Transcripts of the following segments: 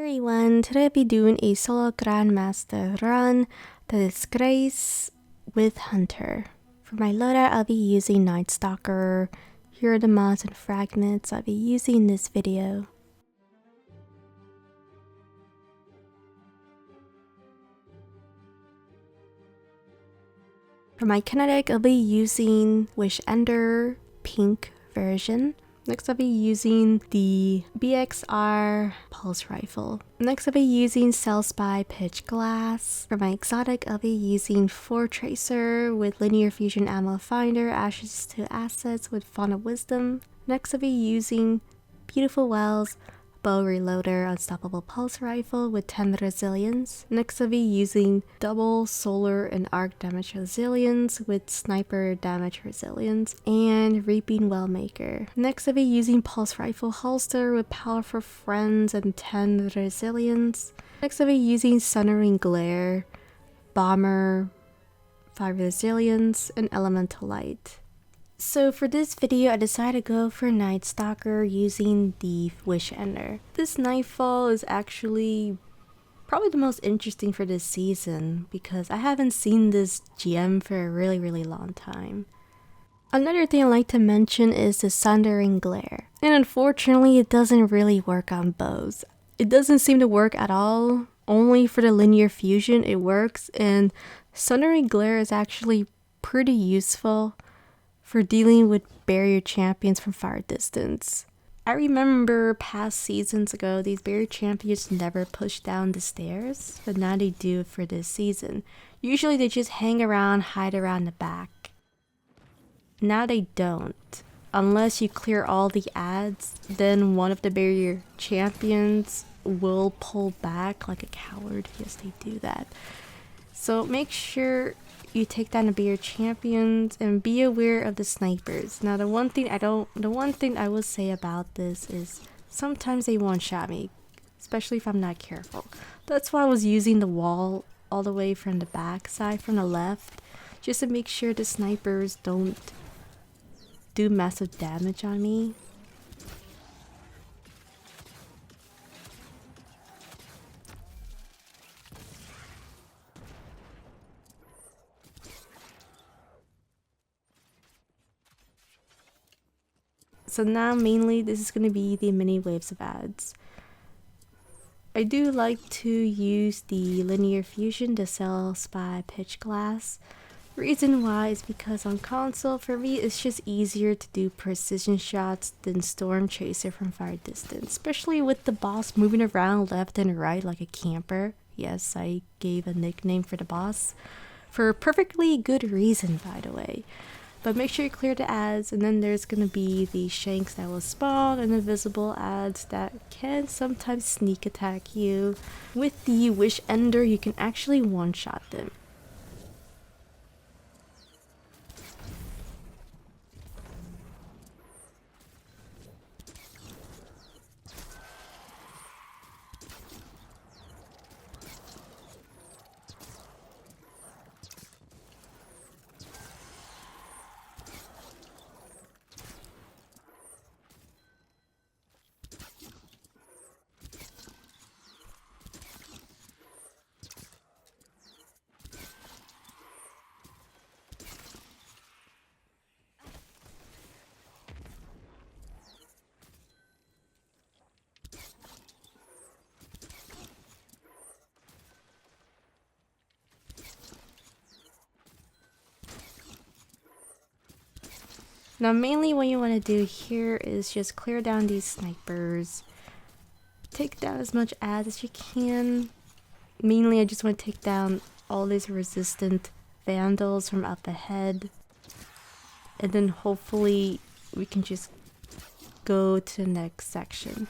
everyone, today I'll be doing a solo Grandmaster run, The Disgraced with Hunter. For my loadout, I'll be using Night Stalker. Here are the mods and fragments I'll be using in this video. For my kinetic, I'll be using Wish Ender pink version. Next, I'll be using the BXR pulse rifle. Next, I'll be using Cell Spy pitch glass. For my exotic, I'll be using Floor Tracer with linear fusion ammo finder, ashes to assets with font of wisdom. Next, I'll be using Beautiful Wells bow reloader unstoppable pulse rifle with 10 resilience. Next, I'll be using double solar and arc damage resilience with sniper damage resilience and reaping wellmaker. Next, I'll be using pulse rifle holster with powerful friends and 10 resilience. Next, I'll be using Sundering glare, bomber, 5 resilience, and elemental light. So for this video, I decided to go for Night Stalker using the Wish Ender. This Nightfall is actually probably the most interesting for this season because I haven't seen this GM for a really long time. Another thing I'd like to mention is the Sundering glare. And unfortunately, it doesn't really work on bows. It doesn't seem to work at all. Only for the linear fusion it works, and Sundering glare is actually pretty useful for dealing with barrier champions from far distance. I remember past seasons ago, these barrier champions never push down the stairs, but now they do for this season. Usually they just hang around, hide around the back. Now they don't. Unless you clear all the ads, then one of the barrier champions will pull back like a coward. Yes, they do that. So make sure you take down the barrier champions and be aware of the snipers. Now the one thing I will say about this is sometimes they one-shot me, especially if I'm not careful. That's why I was using the wall all the way from the back side, from the left, just to make sure the snipers don't do massive damage on me. So now mainly this is going to be the mini waves of ads. I do like to use the linear fusion, the Cell Spy pitch glass. Reason why is because on console, for me, it's just easier to do precision shots than Storm Chaser from far distance, especially with the boss moving around left and right like a camper. Yes, I gave a nickname for the boss for a perfectly good reason, by the way. But make sure you clear the ads, and then there's gonna be the shanks that will spawn and invisible ads that can sometimes sneak attack you. With the Wish Ender, you can actually one-shot them. Now mainly what you want to do here is just clear down these snipers. Take down as much ads as you can. Mainly I just want to take down all these resistant vandals from up ahead. And then hopefully we can just go to the next section.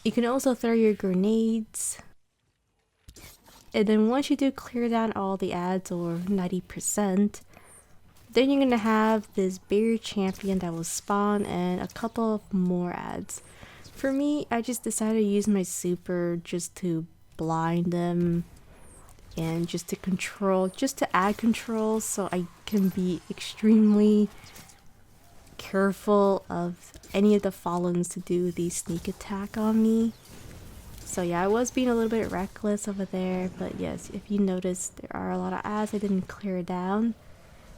You can also throw your grenades. And then once you do clear down all the ads, or 90%, then you're gonna have this barrier champion that will spawn and a couple of more ads. For me, I just decided to use my super just to blind them and just to add control so I can be extremely careful of any of the Fallens to do the sneak attack on me. So yeah, I was being a little bit reckless over there, but yes, if you notice, there are a lot of ads I didn't clear down.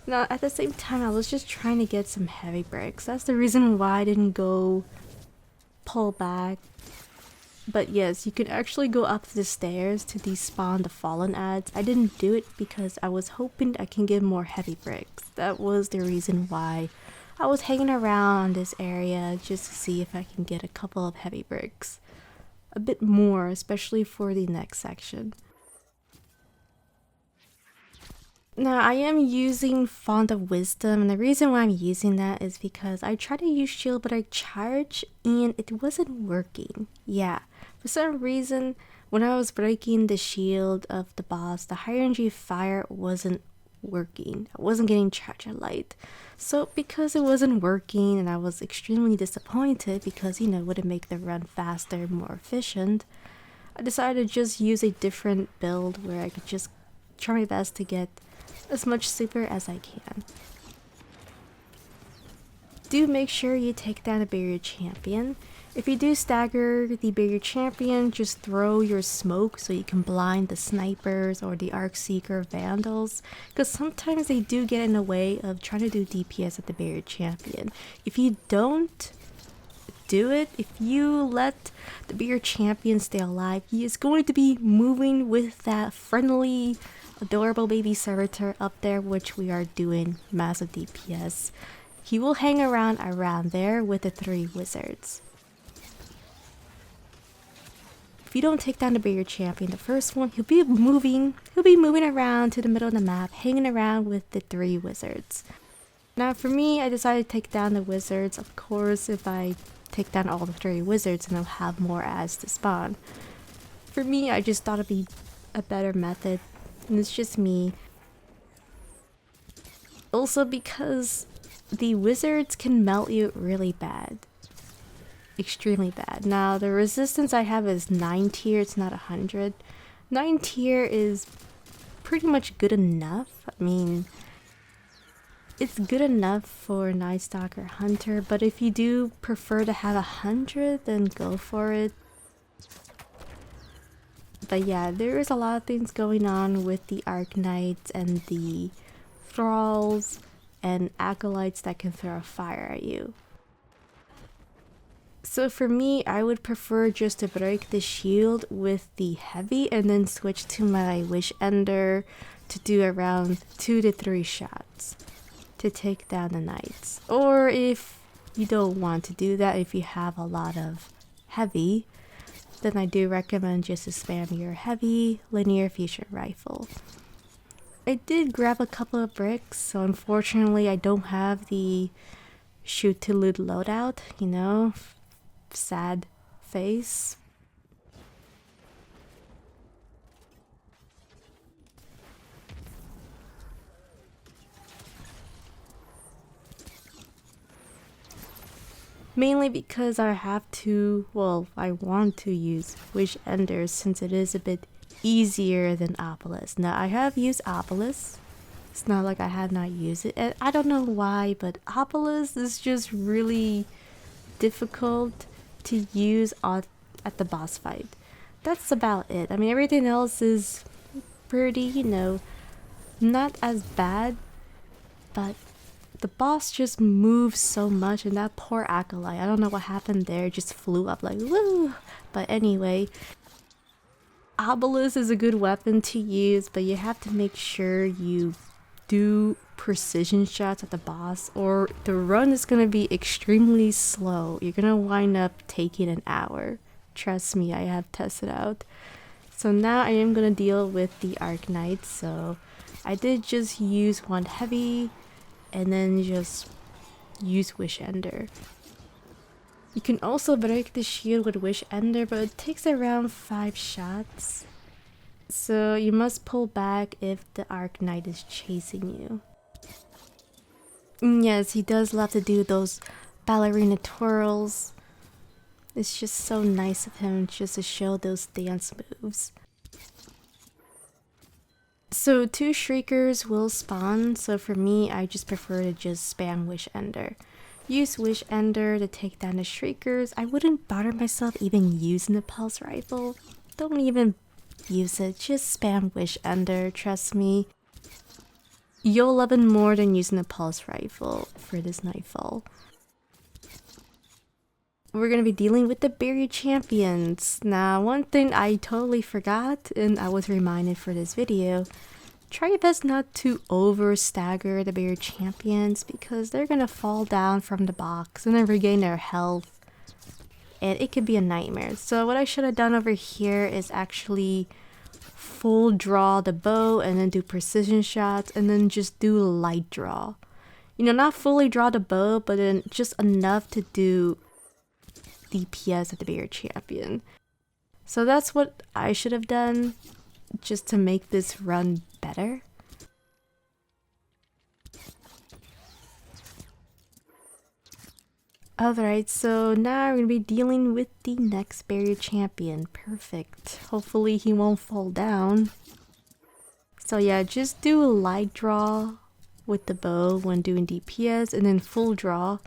Now, at the same time, I was just trying to get some heavy bricks. That's the reason why I didn't go pull back. But yes, you can actually go up the stairs to despawn the fallen ads. I didn't do it because I was hoping I can get more heavy bricks. That was the reason why I was hanging around this area, just to see if I can get a couple of heavy bricks. A bit more, especially for the next section. Now, I am using Font of Wisdom, and the reason why I'm using that is because I tried to use shield, but I charged and it wasn't working. Yeah, for some reason, when I was breaking the shield of the boss, the high energy fire wasn't working. I wasn't getting charge of light. So because it wasn't working and I was extremely disappointed because, you know, it would make the run faster, more efficient, I decided to just use a different build where I could just try my best to get as much super as I can. Do make sure you take down the barrier champion. If you do stagger the barrier champion, just throw your smoke so you can blind the snipers or the arc seeker vandals, because sometimes they do get in the way of trying to do DPS at the barrier champion. If you don't do it, if you let the barrier champion stay alive, he is going to be moving with that friendly, adorable baby servitor up there, which we are doing massive DPS. He will hang around there with the 3 wizards. If you don't take down the barrier champion, the first one, he'll be moving around to the middle of the map, hanging around with the 3 wizards. Now for me, I decided to take down the wizards. Of course, if I take down all the 3 wizards, then I'll have more ads to spawn. For me, I just thought it'd be a better method, and it's just me. Also because the wizards can melt you really bad. Extremely bad. Now the resistance I have is 9 tier, it's not 100. 9 tier is pretty much good enough. I mean, it's good enough for Night Stalker Hunter, but if you do prefer to have 100, then go for it. But yeah, there is a lot of things going on with the Arc Knights and the Thralls and Acolytes that can throw fire at you. So for me, I would prefer just to break the shield with the heavy and then switch to my Wish Ender to do around 2 to 3 shots to take down the knights. Or if you don't want to do that, if you have a lot of heavy, then I do recommend just to spam your heavy linear fusion rifle. I did grab a couple of bricks, so unfortunately I don't have the shoot to loot loadout, you know, sad face. Mainly because I have to, well, I want to use Wish Ender since it is a bit easier than arbalest. Now I have used arbalest. It's not like I have not used it. And I don't know why, but arbalest is just really difficult to use at the boss fight. That's about it. I mean, everything else is pretty, you know, not as bad, but the boss just moves so much, and that poor acolyte, I don't know what happened there, just flew up like woo. But anyway, arbalest is a good weapon to use, but you have to make sure you do precision shots at the boss, or the run is gonna be extremely slow. You're gonna wind up taking an hour. Trust me, I have tested out. So now I am gonna deal with the Arc Knights. So I did just use one heavy and then just use Wish Ender. You can also break the shield with Wish Ender, but it takes around 5 shots. So you must pull back if the Arc Knight is chasing you. And yes, he does love to do those ballerina twirls. It's just so nice of him just to show those dance moves. So 2 Shriekers will spawn, so for me, I just prefer to just spam Wish Ender. use Wish Ender to take down the Shriekers. I wouldn't bother myself even using the Pulse Rifle. Don't even use it, just spam Wish Ender, trust me. You'll love it more than using the Pulse Rifle for this Nightfall. We're gonna be dealing with the Barrier Champions. Now, one thing I totally forgot and I was reminded for this video, try your best not to over stagger the Barrier Champions because they're gonna fall down from the box and then regain their health. And it could be a nightmare. So what I should have done over here is actually full draw the bow and then do precision shots and then just do light draw. You know, not fully draw the bow, but then just enough to do DPS at the Barrier Champion. So that's what I should have done just to make this run better. Alright, so now we're going to be dealing with the next Barrier Champion. Perfect. Hopefully he won't fall down. So yeah, just do a light draw with the bow when doing DPS and then full draw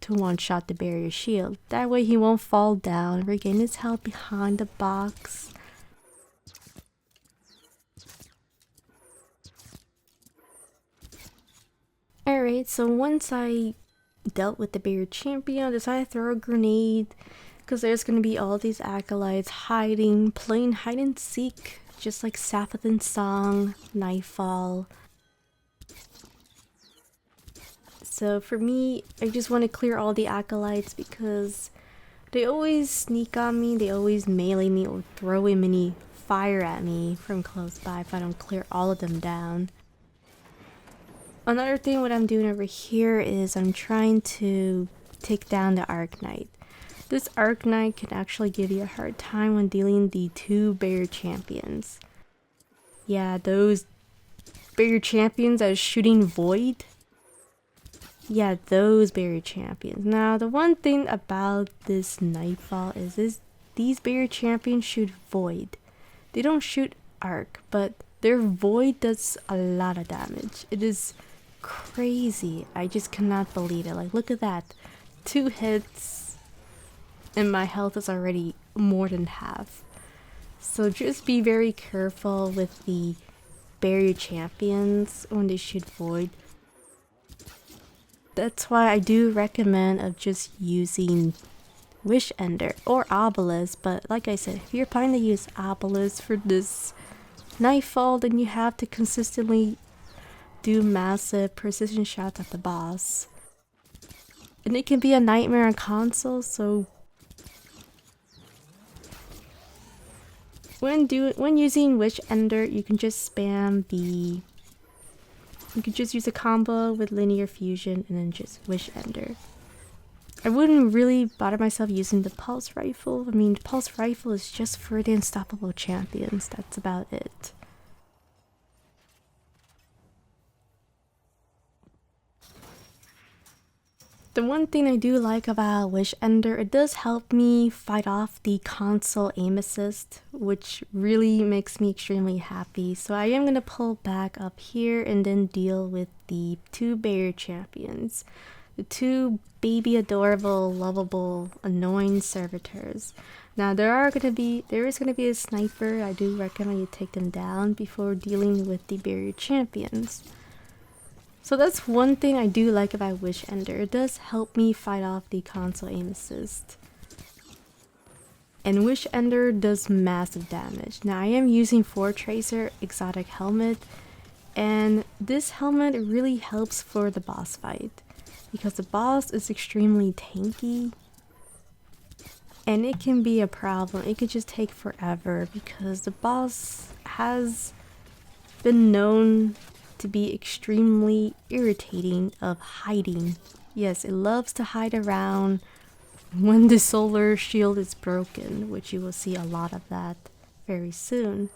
to one-shot the Barrier Shield. That way he won't fall down, regain his health behind the box. Alright, so once I dealt with the Barrier Champion, I decided to throw a grenade because there's going to be all these acolytes hiding, playing hide and seek, just like Sapphithin's Song, Nightfall. So for me, I just want to clear all the acolytes because they always sneak on me, they always melee me or throw a mini fire at me from close by if I don't clear all of them down. Another thing what I'm doing over here is I'm trying to take down the Arc Knight. This Arc Knight can actually give you a hard time when dealing the two Barrier Champions. Yeah, those Barrier Champions that are shooting Void. Yeah, those Barrier Champions. Now, the one thing about this Nightfall is these Barrier Champions shoot Void. They don't shoot Arc, but their Void does a lot of damage. It is crazy. I just cannot believe it. Like, look at that. 2 hits and my health is already more than half. So just be very careful with the Barrier Champions when they shoot Void. That's why I do recommend of just using Wish Ender or arbalest, but like I said, if you're planning to use arbalest for this Nightfall, then you have to consistently do massive precision shots at the boss. And it can be a nightmare on console, so when using Wish Ender, you can just spam the... You can just use a combo with linear fusion and then just Wish Ender. I wouldn't really bother myself using the Pulse Rifle. I mean, the Pulse Rifle is just for the unstoppable champions. That's about it. The one thing I do like about Wish Ender, it does help me fight off the console aim assist, which really makes me extremely happy. So I am going to pull back up here and then deal with the 2 Barrier Champions. The 2 baby adorable, lovable, annoying servitors. Now there is going to be a sniper. I do recommend you take them down before dealing with the Barrier Champions. So that's one thing I do like about Wish Ender. It does help me fight off the console aim assist. And Wish Ender does massive damage. Now I am using 4 Tracer exotic helmet, and this helmet really helps for the boss fight because the boss is extremely tanky and it can be a problem. It could just take forever because the boss has been known to be extremely irritating of hiding. Yes, it loves to hide around when the solar shield is broken, which you will see a lot of that very soon.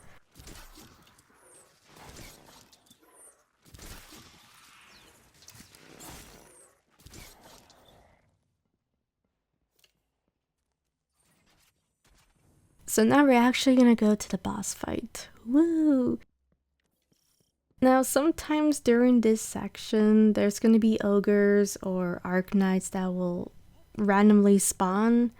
So now we're actually gonna go to the boss fight. Woo! Now, sometimes during this section, there's going to be ogres or Arknights that will randomly spawn,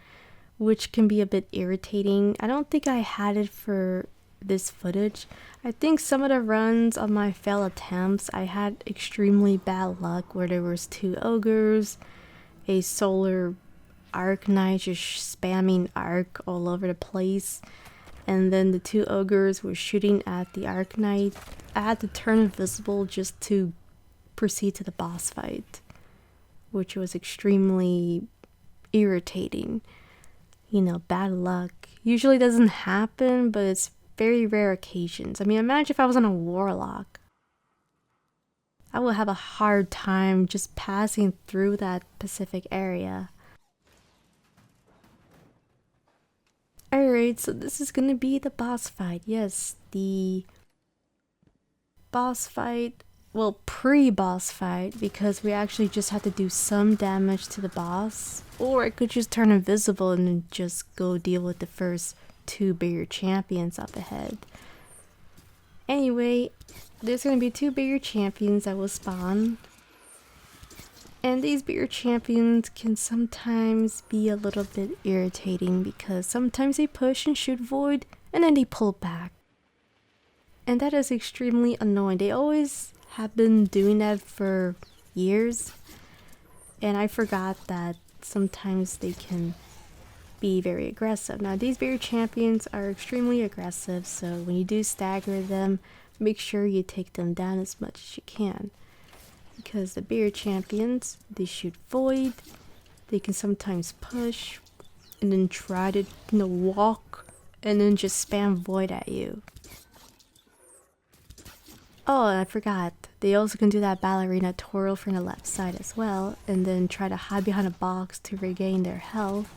which can be a bit irritating. I don't think I had it for this footage. I think some of the runs of my failed attempts, I had extremely bad luck where there was 2 ogres, a solar Arknight just spamming arc all over the place, and then the 2 ogres were shooting at the Arknight. I had to turn invisible just to proceed to the boss fight, which was extremely irritating. You know, bad luck usually doesn't happen, but it's very rare occasions. I mean, imagine if I was on a warlock. I would have a hard time just passing through that specific area. Alright, so this is gonna be the boss fight. Yes, the boss fight, well, pre-boss fight, because we actually just had to do some damage to the boss. Or I could just turn invisible and then just go deal with the first 2 bigger champions up ahead. Anyway, there's gonna be 2 bigger champions that will spawn. And these bigger champions can sometimes be a little bit irritating because sometimes they push and shoot void and then they pull back. And that is extremely annoying. They always have been doing that for years. And I forgot that sometimes they can be very aggressive. Now these bigger champions are extremely aggressive, so when you do stagger them, make sure you take them down as much as you can. Because the bigger champions, they shoot void, they can sometimes push, and then try to, walk, and then just spam void at you. Oh, and I forgot, they also can do that ballerina twirl from the left side as well, and then try to hide behind a box to regain their health.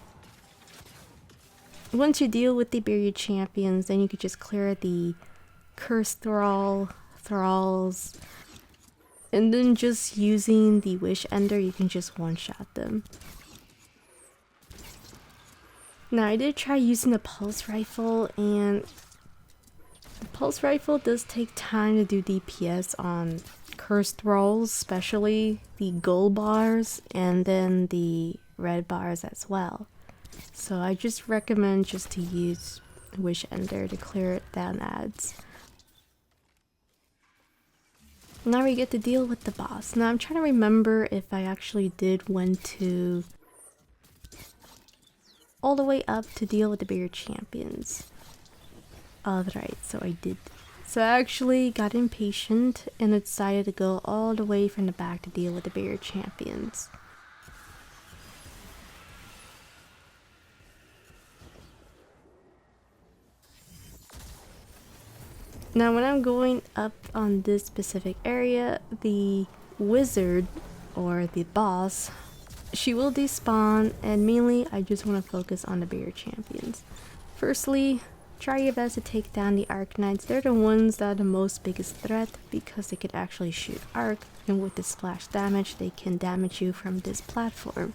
Once you deal with the bigger champions, then you could just clear the cursed thralls, and then just using the wish ender, you can just one-shot them. Now I did try using the pulse rifle, and the pulse rifle does take time to do DPS on cursed thralls, especially the gold bars and then the red bars as well. So I just recommend just to use wish ender to clear it down ads. Now we get to deal with the boss. Now I'm trying to remember if I actually did went to all the way up to deal with the bigger champions. Alright, so I did. So I actually got impatient and decided to go all the way from the back to deal with the bigger champions. Now when I'm going up on this specific area, the wizard, or the boss, she will despawn, and mainly I just want to focus on the bigger champions. Firstly, try your best to take down the Arknights. They're the ones that are the most biggest threat because they could actually shoot arc, and with the splash damage they can damage you from this platform.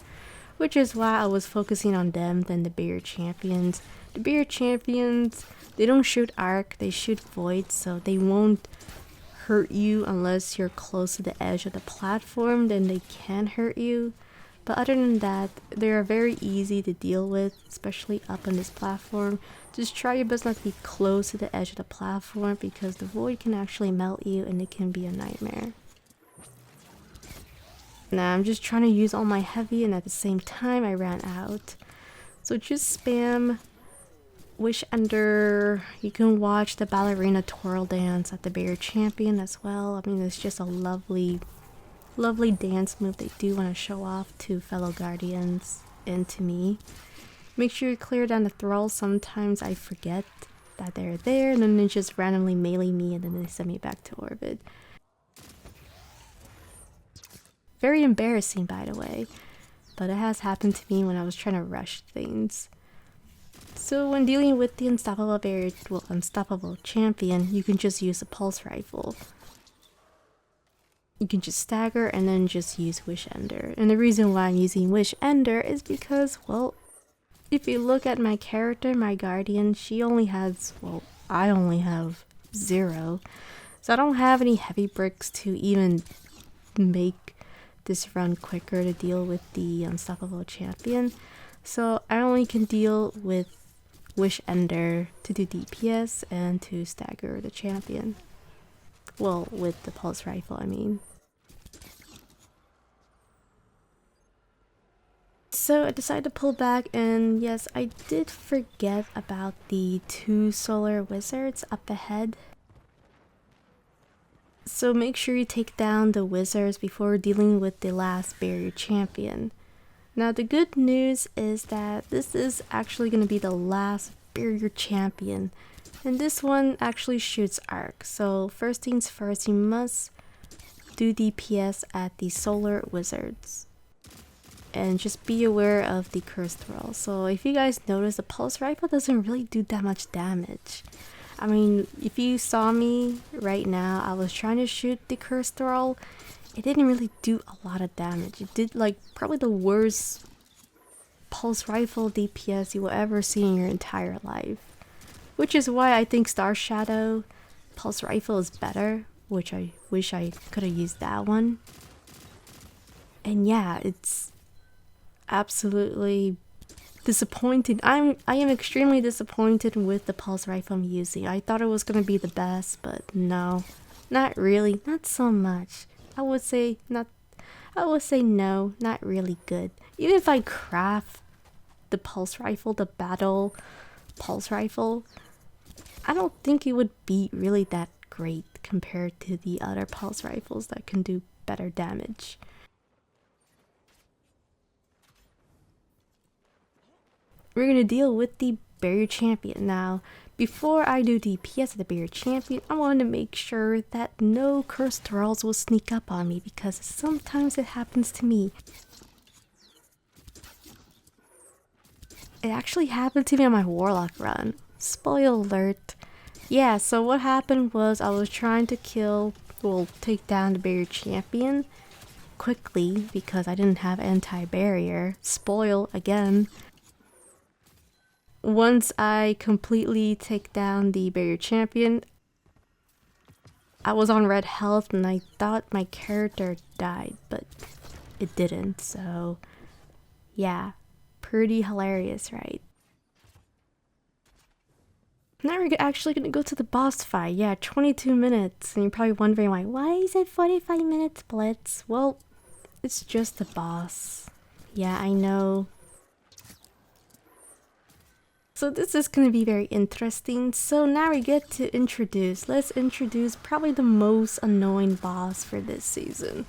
Which is why I was focusing on them than the bigger champions. The bigger champions, they don't shoot arc, they shoot void, so they won't hurt you unless you're close to the edge of the platform, then they can hurt you. But other than that, they are very easy to deal with, especially up on this platform. Just try your best not to be close to the edge of the platform because the void can actually melt you and it can be a nightmare. Now I'm just trying to use all my heavy, and at the same time I ran out. So just spam wish ender. You can watch the ballerina twirl dance at the bigger champion as well. I mean, it's just a lovely dance move they do want to show off to fellow guardians and to me. Make sure you clear down the thralls. Sometimes I forget that they're there and then they just randomly melee me and then they send me back to orbit. Very embarrassing, by the way, but it has happened to me when I was trying to rush things. So when dealing with the unstoppable champion, you can just use a pulse rifle. You can just stagger and then just use wish ender. And the reason why I'm using wish ender is because, well, if you look at my character, my guardian, she only has, well, I only have 0. So I don't have any heavy bricks to even make this run quicker to deal with the unstoppable champion. So I only can deal with Wish Ender to do DPS and to stagger the champion. Well, with the pulse rifle, I mean. So I decided to pull back, and yes, I did forget about the 2 solar wizards up ahead. So make sure you take down the wizards before dealing with the last barrier champion. Now the good news is that this is actually going to be the last barrier champion, and this one actually shoots arc. So first things first, you must do DPS at the solar wizards. And just be aware of the cursed roll. So if you guys notice, the pulse rifle doesn't really do that much damage. I mean, if you saw me right now, I was trying to shoot the cursed roll. It didn't really do a lot of damage. It did like probably the worst pulse rifle DPS you will ever see in your entire life. Which is why I think Star Shadow pulse rifle is better, which I wish I could have used that one. And yeah, it's absolutely disappointing. I am extremely disappointed with the pulse rifle I'm using. I thought it was gonna be the best, but no, not really, not so much. I would say no, not really good. Even if I craft the pulse rifle, the battle pulse rifle, I don't think it would be really that great compared to the other pulse rifles that can do better damage. We're going to deal with the barrier champion. Now, before I do DPS of the barrier champion, I want to make sure that no cursed thralls will sneak up on me, because sometimes it happens to me. It actually happened to me on my warlock run. Spoiler alert. Yeah, so what happened was I was trying to take down the barrier champion quickly because I didn't have anti-barrier. Spoil again. Once I completely take down the barrier champion, I was on red health and I thought my character died, but it didn't. So yeah, pretty hilarious, right? Now we're actually gonna go to the boss fight. Yeah, 22 minutes. And you're probably wondering why is it 45 minutes, Blitz? Well, it's just the boss. Yeah, I know. So this is going to be very interesting. So now we get to let's introduce probably the most annoying boss for this season.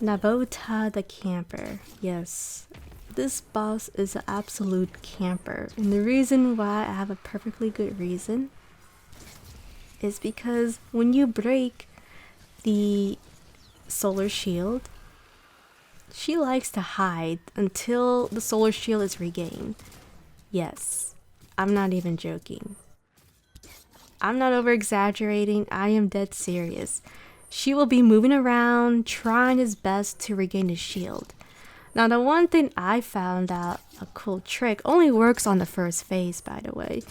Nabota the Camper. Yes, this boss is an absolute camper. And the reason why I have a perfectly good reason is because when you break the solar shield, she likes to hide until the solar shield is regained. Yes, I'm not even joking. I'm not over exaggerating, I am dead serious. She will be moving around, trying his best to regain the shield. Now the one thing I found out, a cool trick, only works on the first phase by the way,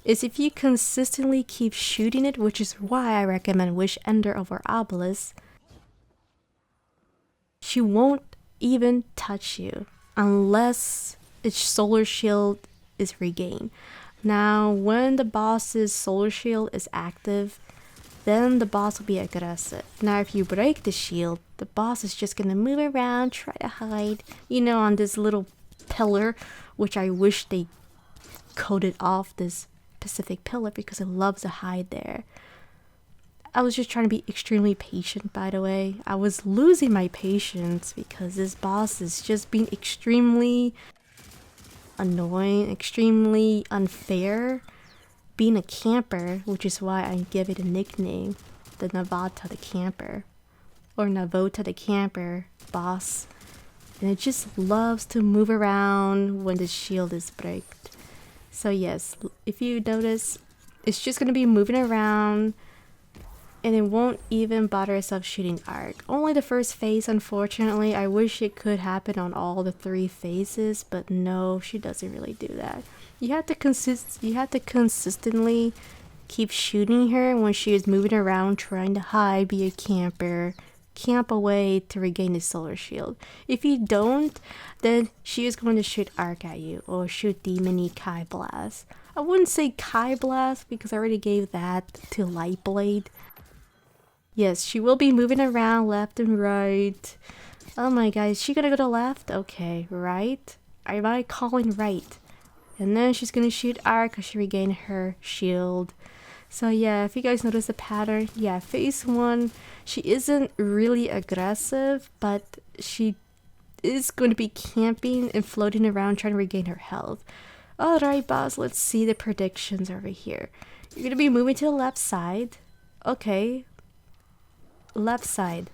is if you consistently keep shooting it, which is why I recommend Wish Ender over arbalest, she won't even touch you unless its solar shield is regained. Now when the boss's solar shield is active, then the boss will be aggressive. Now if you break the shield, the boss is just gonna move around, try to hide, you know, on this little pillar, which I wish they coated off this specific pillar because it loves to hide there. I was just trying to be extremely patient, by the way. I was losing my patience because this boss is just being extremely annoying, extremely unfair, being a camper, which is why I give it a nickname, the Nabota the Camper, or Nabota the Camper boss. And it just loves to move around when the shield is breaked. So yes, if you notice, it's just going to be moving around, and it won't even bother itself shooting arc. Only the first phase, unfortunately. I wish it could happen on all the 3 phases, but no, she doesn't really do that. You have to consistently keep shooting her when she is moving around trying to hide, be a camper, camp away to regain the solar shield. If you don't, then she is going to shoot arc at you or shoot the mini Kai Blast. I wouldn't say Kai Blast because I already gave that to Light Blade. Yes, she will be moving around left and right. Oh my god, is she gonna go to left? Okay, right? Am I calling right? And then she's gonna shoot arc because she regained her shield. So yeah, if you guys notice the pattern, yeah, phase 1, she isn't really aggressive, but she is going to be camping and floating around trying to regain her health. Alright boss, let's see the predictions over here. You're going to be moving to the left side. Okay. Left side.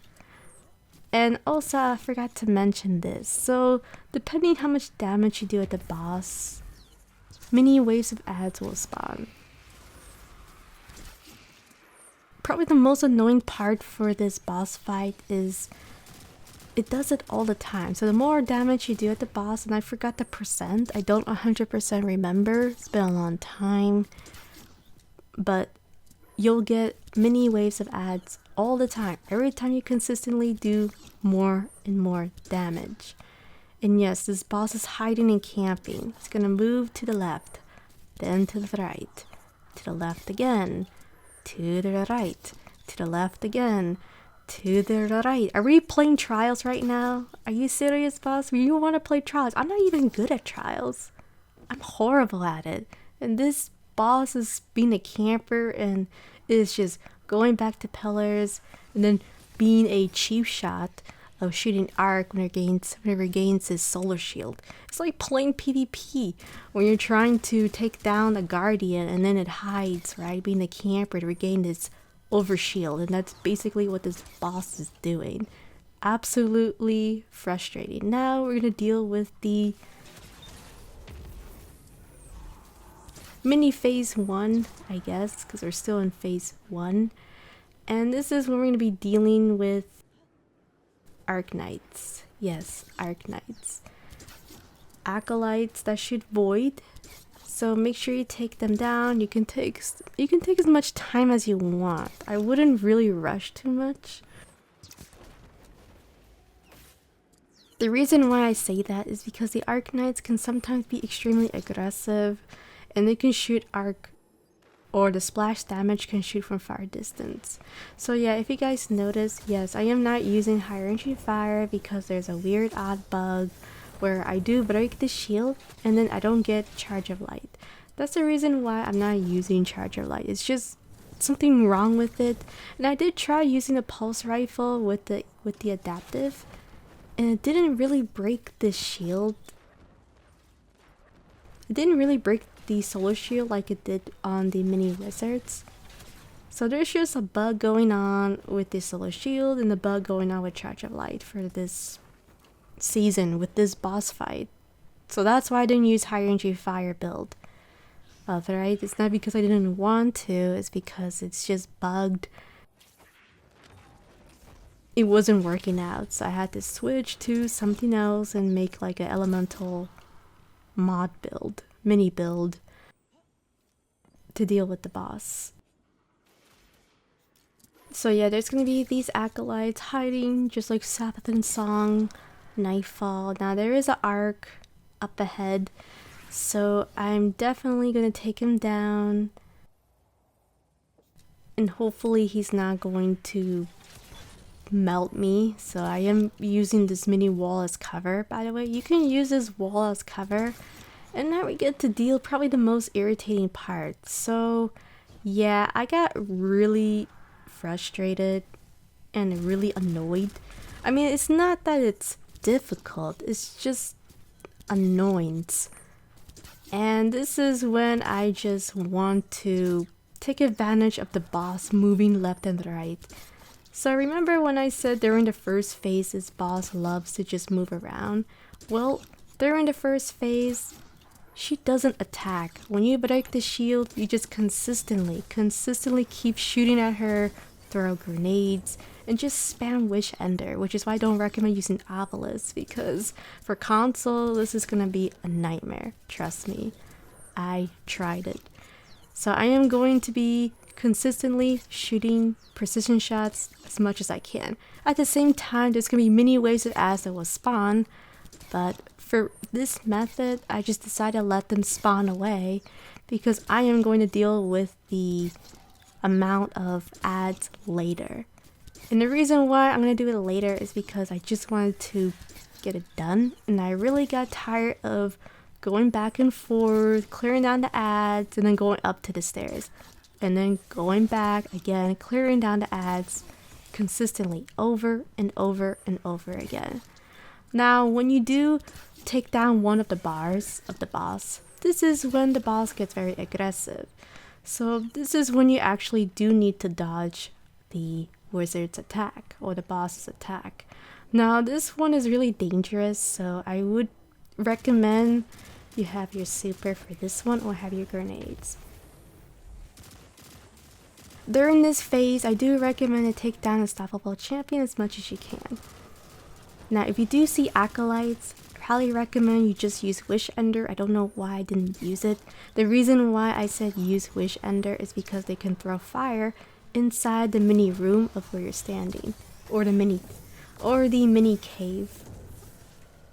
And also, I forgot to mention this. So, depending how much damage you do at the boss, mini waves of ads will spawn. Probably the most annoying part for this boss fight is it does it all the time. So the more damage you do at the boss, and I forgot the percent, I don't 100% remember, it's been a long time, but you'll get mini waves of ads all the time, every time you consistently do more and more damage. And yes, this boss is hiding and camping. It's gonna move to the left, then to the right, to the left again, to the right, to the left again, to the right. Are we playing Trials right now? Are you serious, boss? You want to play Trials? I'm not even good at Trials. I'm horrible at it. And this boss is being a camper and is just going back to pillars and then being a cheap shot of shooting arc when it regains his solar shield. It's like playing PvP when you're trying to take down a guardian and then it hides, right? Being a camper to regain this overshield, and that's basically what this boss is doing. Absolutely frustrating. Now we're gonna deal with the mini phase 1, I guess, because we're still in phase 1. And this is when we're gonna be dealing with Arc Knights. Yes, Arc Knights. Acolytes that shoot void. So make sure you take them down. You can take as much time as you want. I wouldn't really rush too much. The reason why I say that is because the Arc Knights can sometimes be extremely aggressive and they can shoot arc, or the splash damage can shoot from far distance. So yeah, if you guys notice, yes, I am not using higher entry fire because there's a weird odd bug where I do break the shield and then I don't get Charge of Light. That's the reason why I'm not using Charge of Light. It's just something wrong with it. And I did try using a pulse rifle with the adaptive, and it didn't really break the shield. It didn't really break the solar shield like it did on the mini wizards. So there's just a bug going on with the solar shield and the bug going on with Charge of Light for this season with this boss fight. So that's why I didn't use higher energy fire build. Right? It's not because I didn't want to, it's because it's just bugged. It wasn't working out, so I had to switch to something else and make like an elemental mod build, mini build, to deal with the boss. So yeah, there's gonna be these acolytes hiding just like Sabbath Song, Nightfall. Now there is an arc up ahead, so I'm definitely gonna take him down, and hopefully he's not going to melt me. So I am using this mini wall as cover. By the way, you can use this wall as cover, and now we get to deal probably the most irritating part. So yeah, I got really frustrated and really annoyed. I mean, it's not that it's difficult, it's just annoyance. And this is when I just want to take advantage of the boss moving left and right. So remember when I said during the first phase this boss loves to just move around? Well, during the first phase, she doesn't attack. When you break the shield, you just consistently keep shooting at her throw grenades, and just spam Wish Ender, which is why I don't recommend using arbalest, because for console this is gonna be a nightmare. Trust me, I tried it. So I am going to be consistently shooting precision shots as much as I can. At the same time, there's gonna be many waves of ads that will spawn, but for this method, I just decided to let them spawn away because I am going to deal with the amount of ads later. And the reason why I'm going to do it later is because I just wanted to get it done, and I really got tired of going back and forth, clearing down the ads, and then going up to the stairs. And then going back again, clearing down the ads consistently over and over and over again. Now, when you do take down one of the bars of the boss, this is when the boss gets very aggressive. So this is when you actually do need to dodge the wizard's attack or the boss's attack. Now, this one is really dangerous, so I would recommend you have your super for this one or have your grenades. During this phase, I do recommend to take down Unstoppable Champion as much as you can. Now, if you do see acolytes, I highly recommend you just use Wish Ender. I don't know why I didn't use it. The reason why I said use Wish Ender is because they can throw fire inside the mini room of where you're standing, or the mini cave.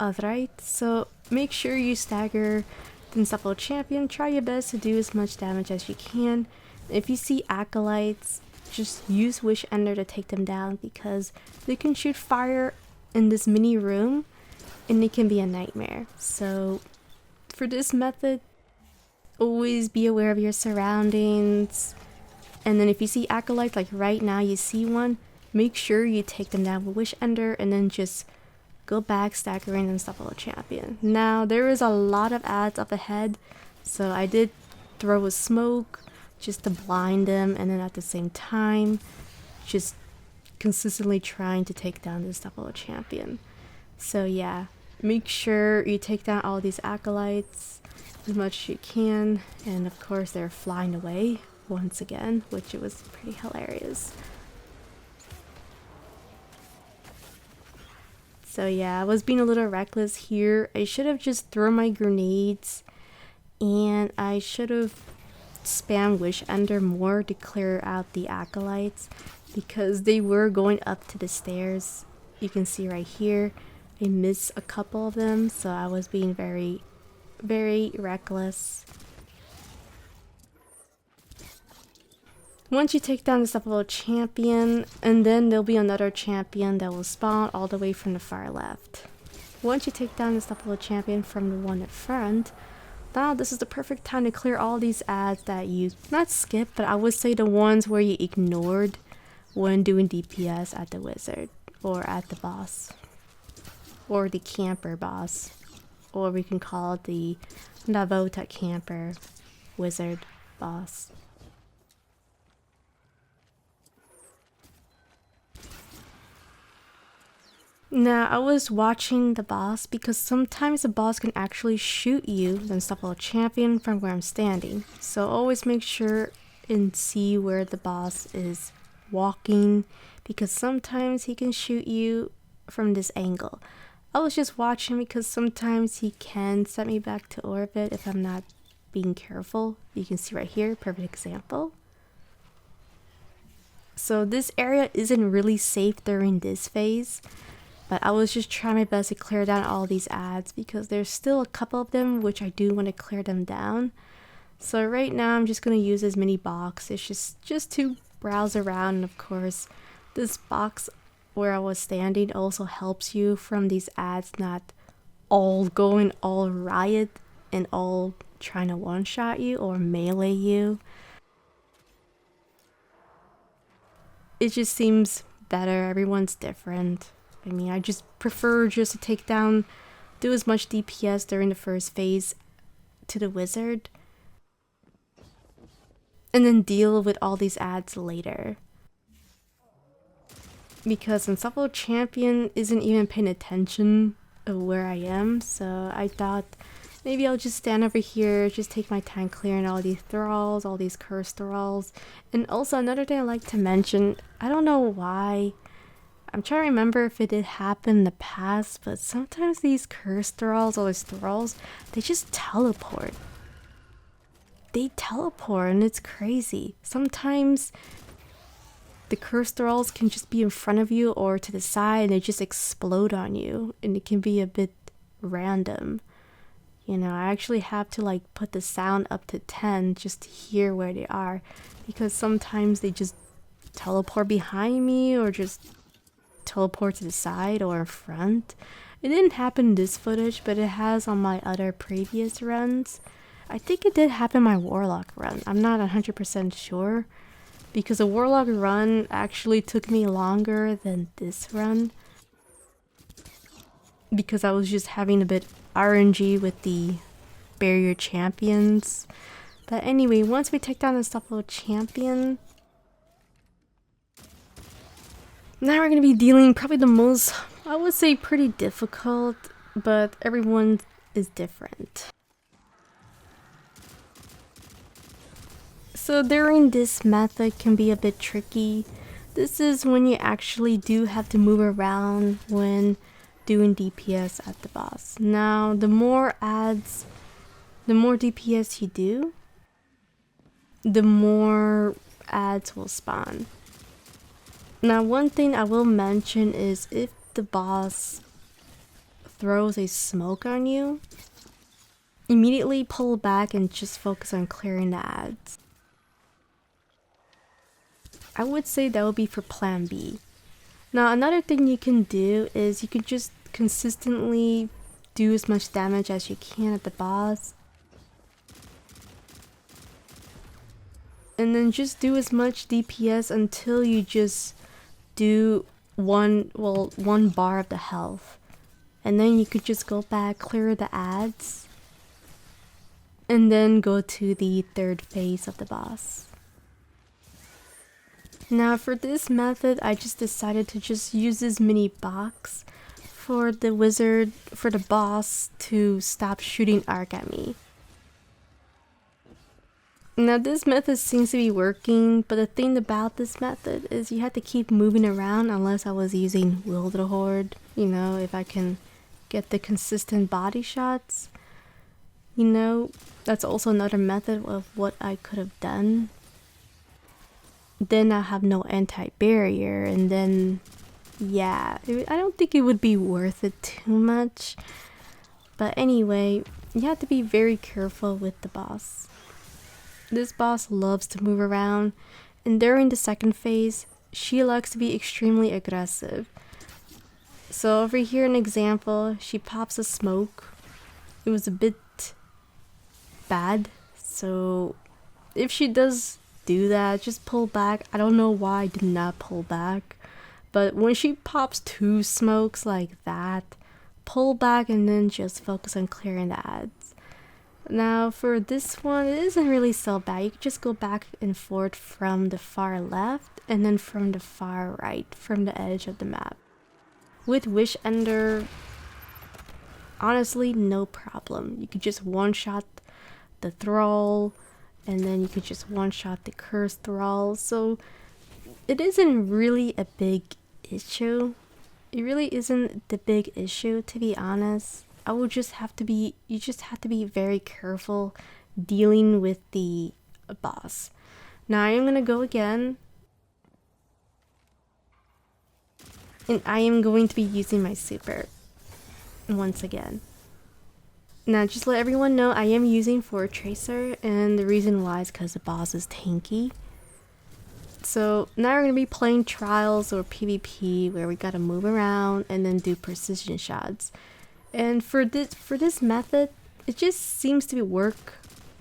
Alright, so make sure you stagger the Unstoppable Champion. Try your best to do as much damage as you can. If you see acolytes, just use Wish Ender to take them down because they can shoot fire in this mini room and it can be a nightmare. So for this method, always be aware of your surroundings. And then if you see acolytes, like right now you see one, make sure you take them down with Wish Ender and then just go back staggering Unstoppable Champion. Now there is a lot of ads up ahead, so I did throw a smoke just to blind them, and then at the same time just consistently trying to take down the Unstoppable Champion. So yeah, make sure you take down all these acolytes as much as you can, and of course they're flying away once again, which it was pretty hilarious. So yeah, I was being a little reckless here. I should have just thrown my grenades, and I should have spam Wish Ender more to clear out the acolytes because they were going up to the stairs. You can see right here, I missed a couple of them, so I was being very, very reckless. Once you take down the Unstoppable Champion, and then there'll be another champion that will spawn all the way from the far left. Once you take down the Unstoppable Champion from the one in front, now this is the perfect time to clear all these ads that you not skip, but I would say the ones where you ignored when doing DPS at the wizard or at the boss or the camper boss, or we can call it the Navota camper wizard boss. Now, I was watching the boss because sometimes the boss can actually shoot you, the Unstoppable Champion, from where I'm standing. So always make sure and see where the boss is walking because sometimes he can shoot you from this angle. I was just watching because sometimes he can set me back to orbit if I'm not being careful. You can see right here, perfect example. So this area isn't really safe during this phase. But I was just trying my best to clear down all these ads because there's still a couple of them which I do want to clear them down. So right now I'm just going to use this mini box. It's just to browse around, and of course this box where I was standing also helps you from these ads not all going all riot and all trying to one-shot you or melee you. It just seems better. Everyone's different. I mean, I just prefer just to take down, do as much DPS during the first phase to the wizard, and then deal with all these ads later. Because Unstoppable Champion isn't even paying attention of where I am, so I thought Maybe I'll just stand over here, just take my time clearing all these thralls, all these cursed thralls. And also another thing I like to mention, I don't know why, I'm trying to remember if it did happen in the past, but sometimes these cursed thralls, all these thralls, they just teleport. They teleport and it's crazy. Sometimes the cursed thralls can just be in front of you or to the side and they just explode on you, and it can be a bit random. You know, I actually have to like put the sound up to 10 just to hear where they are, because sometimes they just teleport behind me or just teleport to the side or in front. It didn't happen in this footage, but it has on my other previous runs. I think it did happen in my Warlock run. I'm not 100% sure, because the Warlock run actually took me longer than this run, because I was just having a bit RNG with the barrier champions. But anyway, once we take down the unstoppable champion, now we're gonna be dealing probably the most, I would say, pretty difficult, but everyone is different. So during this method can be a bit tricky. This is when you actually do have to move around when doing DPS at the boss. Now, the more DPS you do, the more ads will spawn. Now, one thing I will mention is if the boss throws a smoke on you, immediately pull back and just focus on clearing the ads. I would say that would be for plan B. Now, another thing you can do is you can just consistently do as much damage as you can at the boss. And then just do as much DPS until you just do one bar of the health. And then you could just go back, clear the ads, and then go to the third phase of the boss. Now for this method, I just decided to just use this mini box for the wizard, for the boss to stop shooting arc at me. Now this method seems to be working, but the thing about this method is you have to keep moving around unless I was using Will the Horde. You know, if I can get the consistent body shots. You know, that's also another method of what I could have done. Then I have no anti-barrier, and then yeah, I don't think it would be worth it too much. But anyway, you have to be very careful with the boss. This boss loves to move around, and during the second phase, she likes to be extremely aggressive. So over here an example, she pops a smoke. It was a bit bad, so if she does do that, just pull back. I don't know why I did not pull back, but when she pops two smokes like that, pull back and then just focus on clearing the ads. Now for this one, it isn't really so bad. You can just go back and forth from the far left and then from the far right, from the edge of the map. With Wish Ender, honestly, no problem. You could just one-shot the Thrall, and then you could just one-shot the Cursed Thrall. So it isn't really a big issue. It really isn't the big issue, to be honest. You just have to be very careful dealing with the boss. Now I am gonna go again, and I am going to be using my super once again. Now just let everyone know I am using Fort Tracer, and the reason why is because the boss is tanky. So now we're going to be playing trials or PvP where we gotta move around and then do precision shots. And for this method, it just seems to work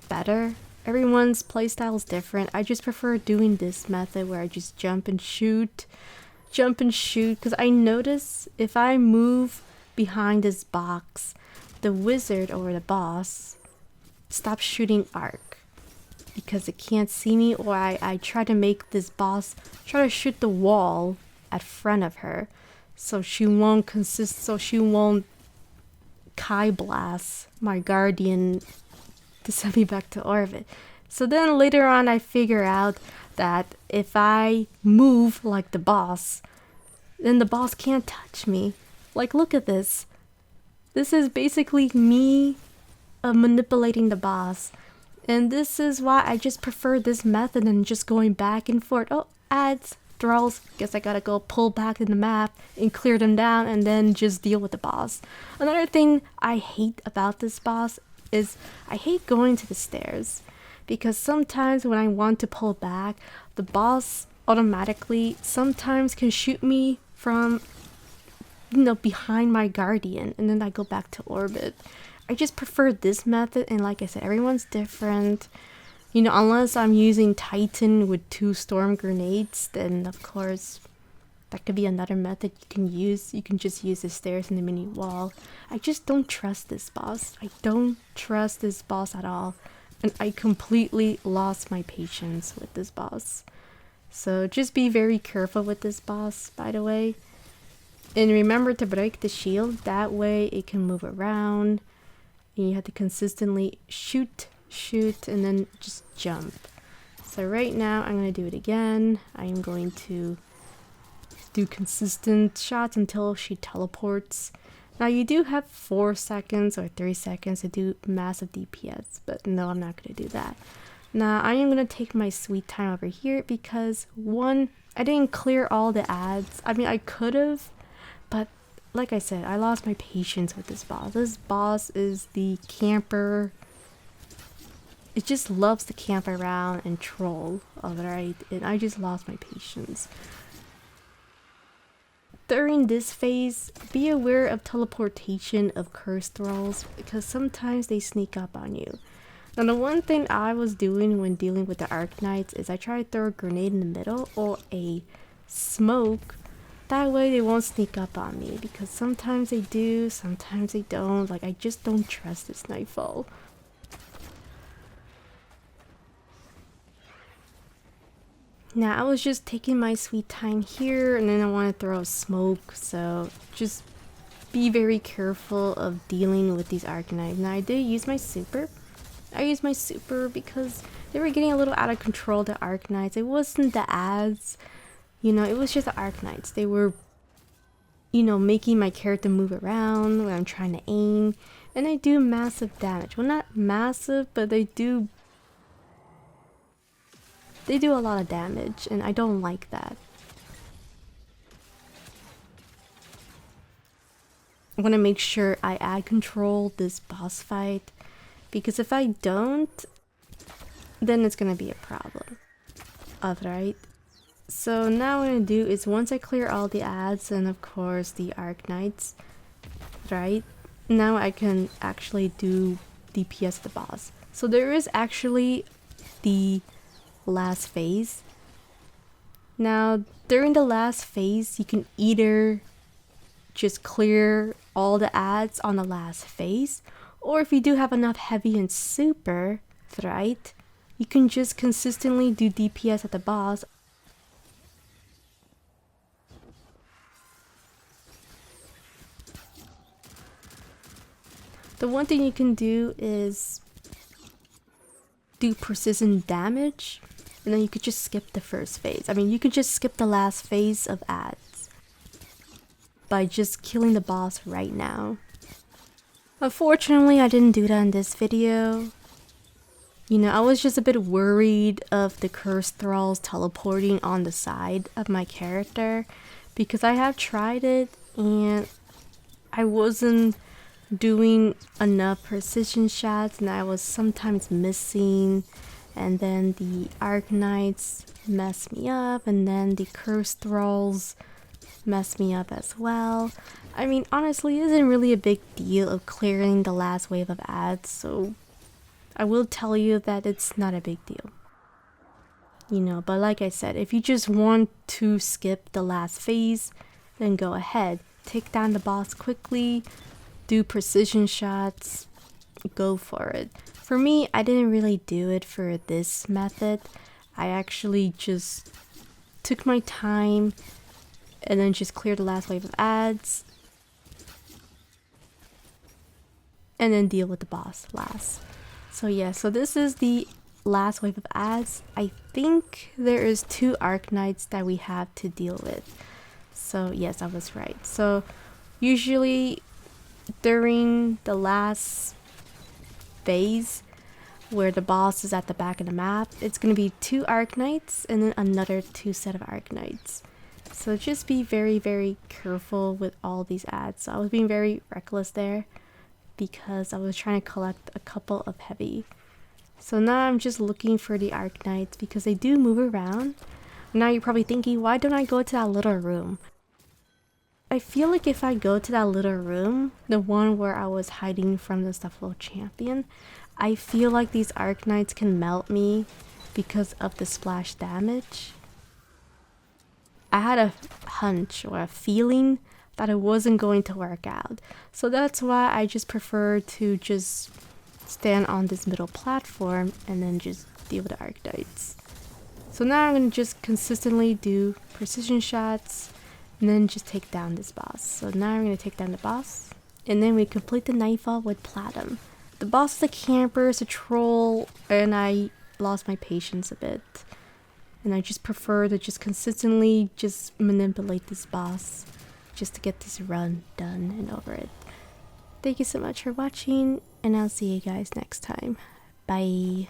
better. Everyone's playstyle is different. I just prefer doing this method where I just jump and shoot, because I notice if I move behind this box, the wizard or the boss stops shooting arc because it can't see me, or I try to make this boss try to shoot the wall at front of her, so she won't Kai Blast my Guardian to send me back to orbit. So then later on I figure out that if I move like the boss, then the boss can't touch me. Like, look at this. This is basically me manipulating the boss. And this is why I just prefer this method than just going back and forth. Oh, adds, thralls. Guess I gotta go pull back in the map and clear them down and then just deal with the boss. Another thing I hate about this boss is I hate going to the stairs. Because sometimes when I want to pull back, the boss automatically sometimes can shoot me from, behind my guardian, and then I go back to orbit. I just prefer this method, and like I said, everyone's different. Unless I'm using Titan with 2 storm grenades, then of course that could be another method you can use. You can just use the stairs and the mini wall. I just don't trust this boss. I don't trust this boss at all. And I completely lost my patience with this boss. So just be very careful with this boss, by the way. And remember to break the shield, that way it can move around. And you have to consistently shoot, and then just jump. So right now I'm going to do it again. I am going to do consistent shots until she teleports. Now you do have 4 seconds or 3 seconds to do massive DPS, but no, I'm not going to do that. Now I am going to take my sweet time over here because 1, I didn't clear all the ads. I mean, I could have, but like I said, I lost my patience with this boss. This boss is the camper. It just loves to camp around and troll, alright? And I just lost my patience. During this phase, be aware of teleportation of cursed thralls because sometimes they sneak up on you. Now the one thing I was doing when dealing with the Arknights is I try to throw a grenade in the middle or a smoke. That way they won't sneak up on me because sometimes they do, sometimes they don't. Like, I just don't trust this Nightfall. Now I was just taking my sweet time here and then I want to throw a smoke, so just be very careful of dealing with these Arknights. Now I did use my super. I used my super because they were getting a little out of control, the Arknights. It wasn't the ads, it was just the Arknights. They were, making my character move around when I'm trying to aim, and they do massive damage. Well, not massive, but they do a lot of damage, and I don't like that. I want to make sure I ad control this boss fight, because if I don't, then it's going to be a problem. Alright, so now what I'm going to do is once I clear all the ads and of course the Arknights, right, now I can actually do DPS the boss. So there is actually the last phase. Now during the last phase you can either just clear all the ads on the last phase, or if you do have enough heavy and super, right, you can just consistently do DPS at the boss. The one thing you can do is do precision damage, and then you could just skip the first phase. I mean, you could just skip the last phase of ads by just killing the boss right now. Unfortunately, I didn't do that in this video. I was just a bit worried of the cursed thralls teleporting on the side of my character because I have tried it and I wasn't doing enough precision shots and I was sometimes missing, and then the Arknights messed me up, and then the cursed thralls messed me up as well. I mean, honestly, it isn't really a big deal of clearing the last wave of ads, so I will tell you that it's not a big deal. But like I said, if you just want to skip the last phase, then go ahead. Take down the boss quickly, do precision shots, go for it. For me, I didn't really do it for this method. I actually just took my time and then just cleared the last wave of ads. and then deal with the boss last. So yeah, so this is the last wave of ads. I think there is 2 Arknights that we have to deal with. So yes, I was right. So usually during the last phase where the boss is at the back of the map, it's going to be 2 Arknights and then another 2 set of Arknights. So just be very careful with all these ads. So I was being very reckless there because I was trying to collect a couple of heavy. So now I'm just looking for the Arknights because they do move around. Now you're probably thinking, why don't I go to that little room? I feel like if I go to that little room, the one where I was hiding from the Stuffalo champion, I feel like these Arknights can melt me because of the splash damage. I had a hunch or a feeling that it wasn't going to work out. So that's why I just prefer to just stand on this middle platform and then just deal with the Arknights. So now I'm going to just consistently do precision shots and then just take down this boss. So now I'm going to take down the boss and then we complete the Nightfall with Platinum. The boss is a camper, it's a troll, and I lost my patience a bit. And I just prefer to just consistently just manipulate this boss just to get this run done and over it. Thank you so much for watching, and I'll see you guys next time. Bye.